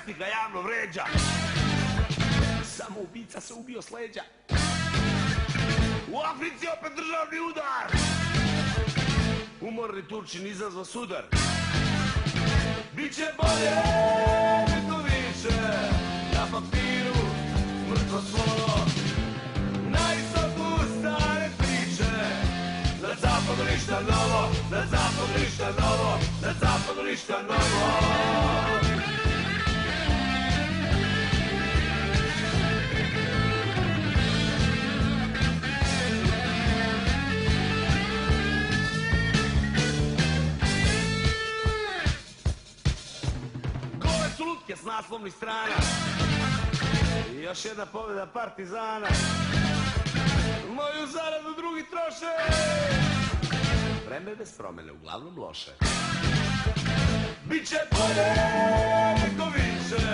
pesnika javno vređa. Samo ubica se ubio s leđa. U Africi opet državni udar. Umorni Turčin izazva sudar. Biće bolje, neko više. Na papiru, mrtvo slovo. Na istoku stare priče. Na zapadu ništa novo. Na zapadu ništa novo. Na zapadu ništa novo. Lutke s naslovnih strana i još jedna pobjeda Partizana. Moju zaradu drugi troše. Vreme bez promene, uglavnom loše. Biće bolje, neko više.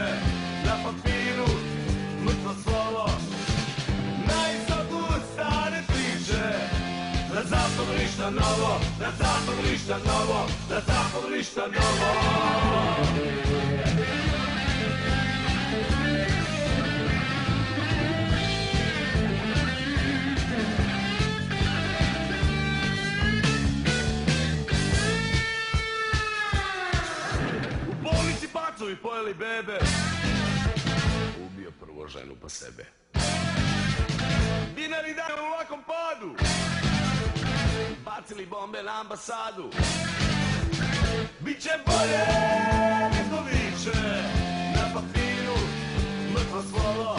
Na papiru, mrtvo slovo. Na istoku stare priče. Na zapadu ništa novo. Na zapadu ništa novo. Na zapadu ništa novo. I pojeli bebe. Ubio prvo ženu pa sebe. Dinari dane u lakom padu. Bacili bombe na ambasadu. Biće bolje, neko više. Na papiru, mrtvo slovo.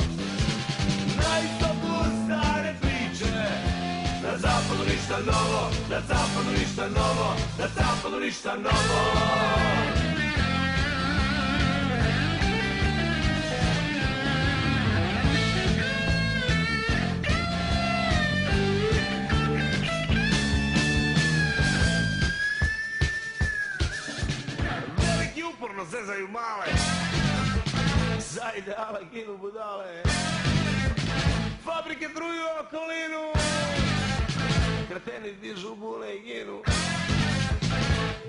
Na istoku stare priče. Na zapadu ništa novo. Na zapadu ništa novo. Na zapadu ništa novo. Uporno zezaju male. Za ideale ginu budale. Fabrike truju okolinu. Kreteni dižu bule i ginu.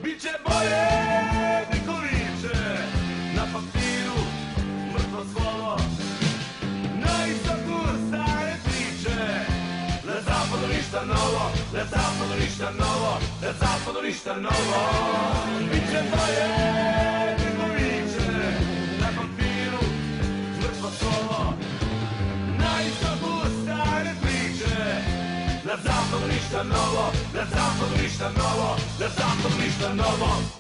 Biće bolje, neko viče. Na papiru, mrtvo slovo. Na istoku stare priče. Na zapadu ništa novo. Na zapadu ništa novo. Na zapadu ništa novo. Biće bolje, neko viče. Na papiru, mrtvo slovo. Na istoku stare priče. Na zapadu ništa novo. Na zapadu ništa novo. Na zapadu ništa novo.